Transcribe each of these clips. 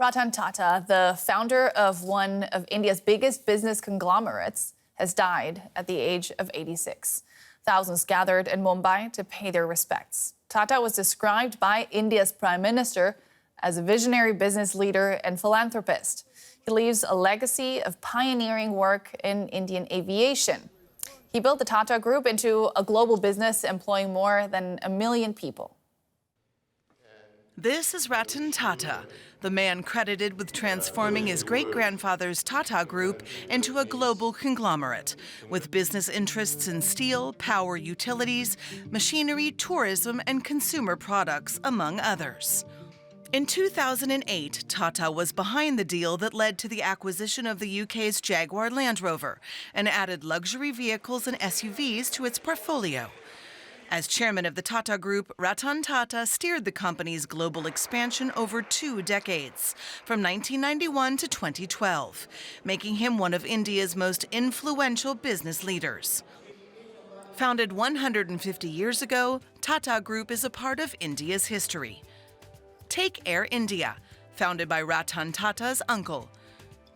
Ratan Tata, the founder of one of India's biggest business conglomerates, has died at the age of 86. Thousands gathered in Mumbai to pay their respects. Tata was described by India's Prime Minister as a visionary business leader and philanthropist. He leaves a legacy of pioneering work in Indian aviation. He built the Tata Group into a global business employing more than 1 million people. This is Ratan Tata, the man credited with transforming his great-grandfather's Tata Group into a global conglomerate, with business interests in steel, power utilities, machinery, tourism, and consumer products, among others. In 2008, Tata was behind the deal that led to the acquisition of the UK's Jaguar Land Rover and added luxury vehicles and SUVs to its portfolio. As chairman of the Tata Group, Ratan Tata steered the company's global expansion over 2 decades, from 1991 to 2012, making him one of India's most influential business leaders. Founded 150 years ago, Tata Group is a part of India's history. Take Air India, founded by Ratan Tata's uncle.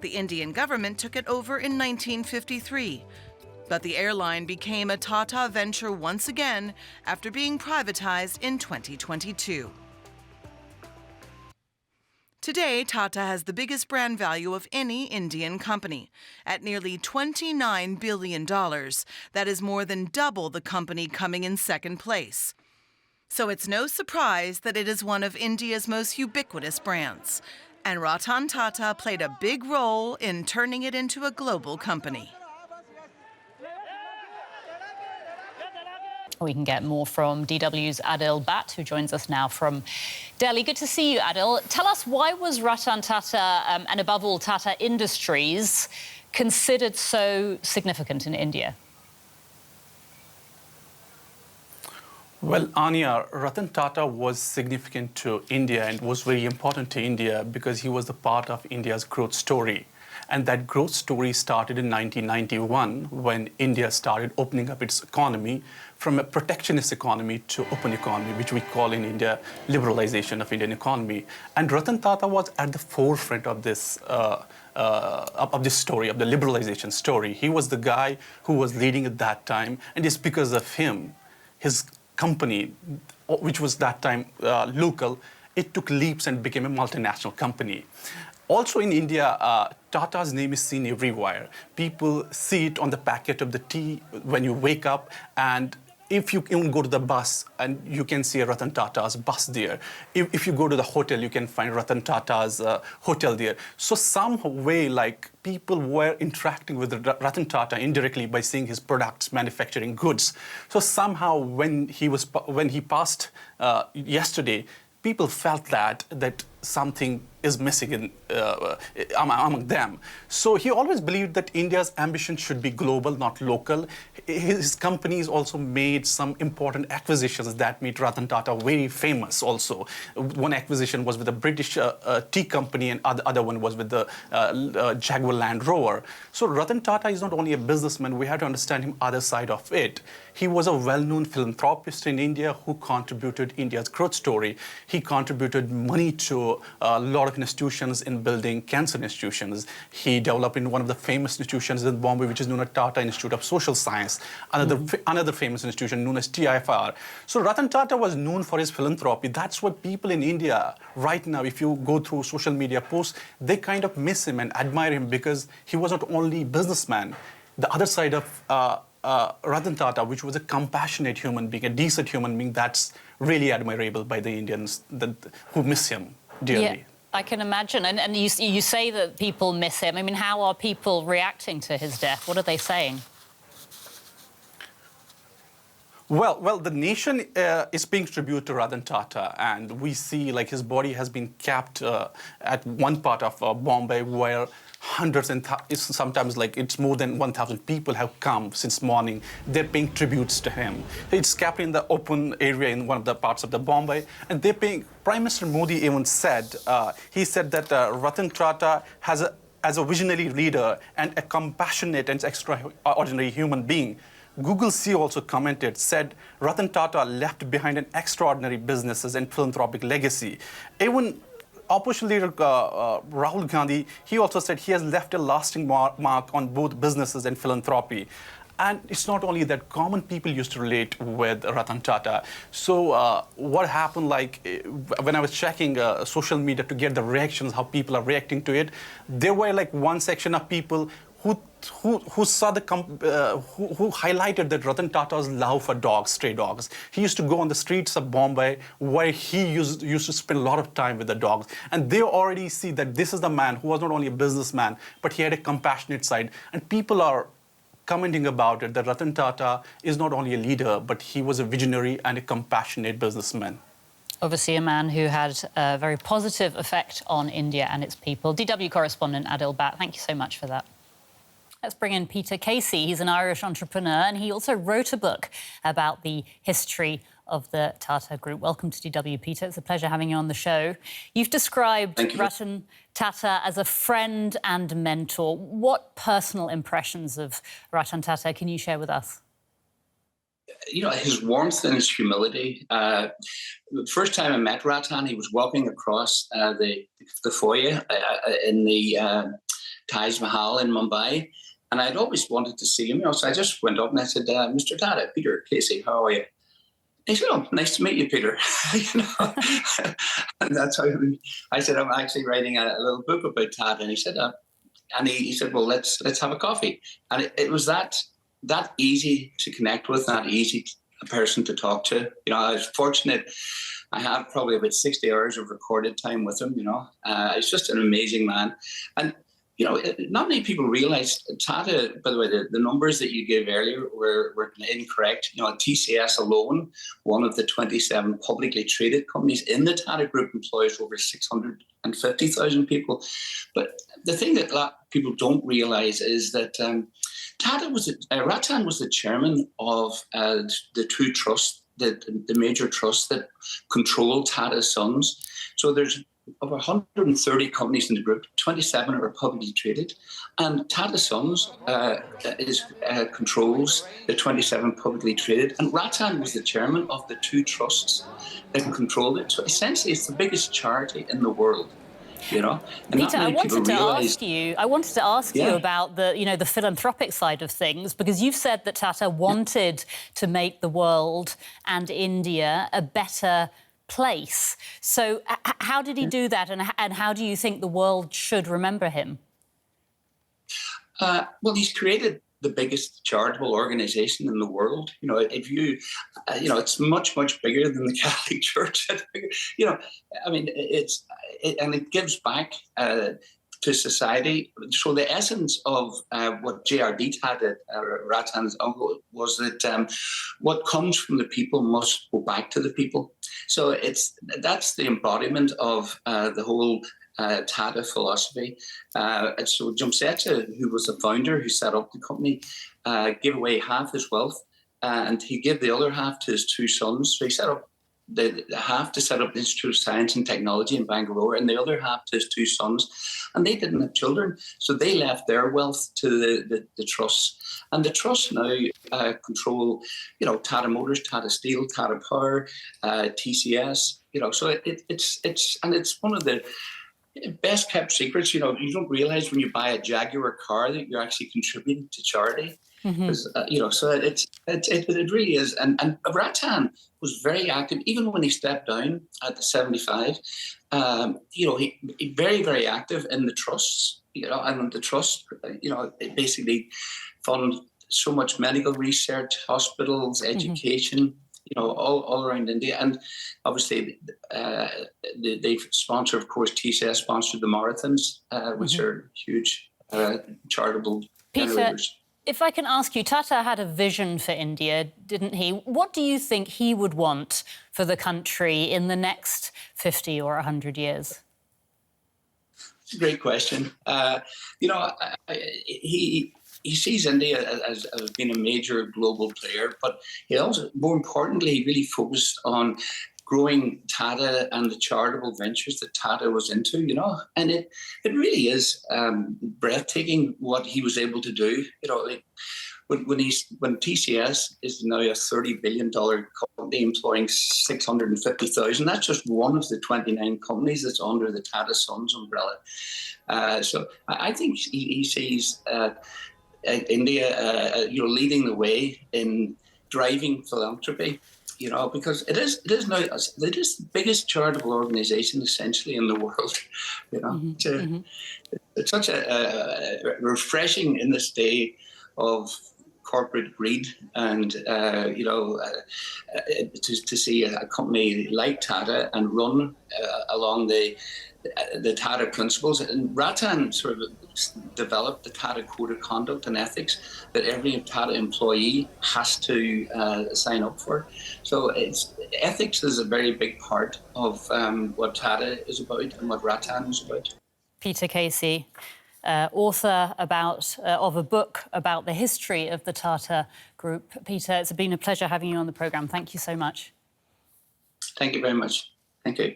The Indian government took it over in 1953. But the airline became a Tata venture once again after being privatized in 2022. Today, Tata has the biggest brand value of any Indian company, at nearly $29 billion. That is more than double the company coming in second place. So it's no surprise that it is one of India's most ubiquitous brands. And Ratan Tata played a big role in turning it into a global company. We can get more from DW's Adil Bhat, who joins us now from Delhi. Good to see you, Adil. Tell us, why was Ratan Tata, and above all Tata Industries, considered so significant in India? Well, Anya, Ratan Tata was significant to India and was very important to India because he was the part of India's growth story. And that growth story started in 1991 when India started opening up its economy from a protectionist economy to open economy, which we call in India liberalization of Indian economy. And Ratan Tata was at the forefront of this story, of the liberalization story. He was the guy who was leading at that time, and it's because of him, his company, which was that time local, it took leaps and became a multinational company. Also in India, Tata's name is seen everywhere. People see it on the packet of the tea when you wake up, and if you even go to the bus, and you can see a Ratan Tata's bus there. If you go to the hotel, you can find Ratan Tata's hotel there. So some way, like, people were interacting with Ratan Tata indirectly by seeing his products, manufacturing goods. So somehow, when he passed yesterday, people felt that something is missing among them. So he always believed that India's ambition should be global, not local. His companies also made some important acquisitions that made Ratan Tata very famous also. One acquisition was with a British tea company, and other one was with the Jaguar Land Rover. So Ratan Tata is not only a businessman, we have to understand him other side of it. He was a well-known philanthropist in India who contributed India's growth story. He contributed money to a lot of institutions in building cancer institutions. He developed in one of the famous institutions in Bombay, which is known as Tata Institute of Social Science, another famous institution known as TIFR. So Ratan Tata was known for his philanthropy. That's what people in India right now, if you go through social media posts, they kind of miss him and admire him because he was not only a businessman. The other side of Ratan Tata, which was a compassionate human being, a decent human being, that's really admirable by the Indians who miss him dearly. Yeah, I can imagine. And you say that people miss him. I mean, how are people reacting to his death? What are they saying? Well, the nation is paying tribute to Ratan Tata, and we see like his body has been kept at one part of Bombay where hundreds and sometimes like it's more than 1,000 people have come since morning. They're paying tributes to him. It's kept in the open area in one of the parts of the Bombay, and they're paying. Prime Minister Modi even said, he said that Ratan Tata as a visionary leader and a compassionate and extraordinary human being. Google CEO also commented, said Ratan Tata left behind an extraordinary businesses and philanthropic legacy. Even opposition leader Rahul Gandhi, he also said he has left a lasting mark on both businesses and philanthropy. And it's not only that common people used to relate with Ratan Tata. So what happened, like, when I was checking social media to get the reactions, how people are reacting to it, there were like one section of people who saw who highlighted that Ratan Tata's love for dogs, stray dogs. He used to go on the streets of Bombay where he used to spend a lot of time with the dogs. And they already see that this is the man who was not only a businessman, but he had a compassionate side. And people are commenting about it, that Ratan Tata is not only a leader, but he was a visionary and a compassionate businessman. Obviously a man who had a very positive effect on India and its people. DW correspondent Adil Bhat, thank you so much for that. Let's bring in Peter Casey. He's an Irish entrepreneur and he also wrote a book about the history of the Tata Group. Welcome to DW, Peter. It's a pleasure having you on the show. You've described Ratan Tata as a friend and mentor. What personal impressions of Ratan Tata can you share with us? You know, his warmth and his humility. The first time I met Ratan, he was walking across the foyer in the Taj Mahal in Mumbai. And I'd always wanted to see him, so I just went up and I said, Mr. Tata, Peter Casey, how are you? He said, "Oh, nice to meet you, Peter." And that's how I said, "I'm actually writing a little book about Tata." And he said, he said, "Well, let's have a coffee." And it was that easy to connect with, that easy a person to talk to. I was fortunate. I have probably about 60 hours of recorded time with him. He's just an amazing man. And not many people realize Tata, by the way, the numbers that you gave earlier were incorrect. TCS alone, one of the 27 publicly traded companies in the Tata Group, employs over 650,000 people. But the thing that a lot of people don't realize is that Ratan was the chairman of the two trusts, the major trusts that control Tata Sons. So there's over 130 companies in the group, 27 are publicly traded, and Tata Sons controls the 27 publicly traded, and Ratan was the chairman of the two trusts that controlled it. So essentially, it's the biggest charity in the world. And Peter, I wanted to ask you about the philanthropic side of things, because you've said that Tata wanted to make the world and India a better place. So how did he do that, and how do you think the world should remember him? Well, he's created the biggest charitable organization in the world. It's much, much bigger than the Catholic Church. It gives back to society. So the essence of what JRD Tata, Ratan's uncle, was that what comes from the people must go back to the people. So that's the embodiment of the whole Tata philosophy. And so Jamsetja, who was the founder, who set up the company, gave away half his wealth, and he gave the other half to his two sons. So he set up the half to set up the Institute of Science and Technology in Bangalore, and the other half to his two sons. And they didn't have children, so they left their wealth to the trusts. And the trusts now control, Tata Motors, Tata Steel, Tata Power, TCS. So it's one of the best kept secrets. You don't realize when you buy a Jaguar car that you're actually contributing to charity. Mm-hmm. So it really is. And Ratan was very active, even when he stepped down at the 75. He very, very active in the trusts. And the trust, it basically fund so much medical research, hospitals, education. All around India. And obviously they sponsor, of course, TCS sponsored the marathons, which are huge charitable generators. If I can ask you, Tata had a vision for India, didn't he? What do you think he would want for the country in the next 50 or 100 years? It's a great question. He sees India as being a major global player, but he also, more importantly, he really focused on growing Tata and the charitable ventures that Tata was into, and it really is breathtaking what he was able to do. when TCS is now a $30 billion company employing 650,000, that's just one of the 29 companies that's under the Tata Sons umbrella. So I think he sees India, leading the way in driving philanthropy. Because it is now the biggest charitable organisation essentially in the world. It's such a refreshing in this day of corporate greed, and to see a company like Tata and run along the Tata principles. And Ratan sort of developed the Tata Code of Conduct and Ethics that every Tata employee has to sign up for. So ethics is a very big part of what Tata is about and what Ratan is about. Peter Casey, author of a book about the history of the Tata Group. Peter, it's been a pleasure having you on the programme. Thank you so much. Thank you very much. Thank you.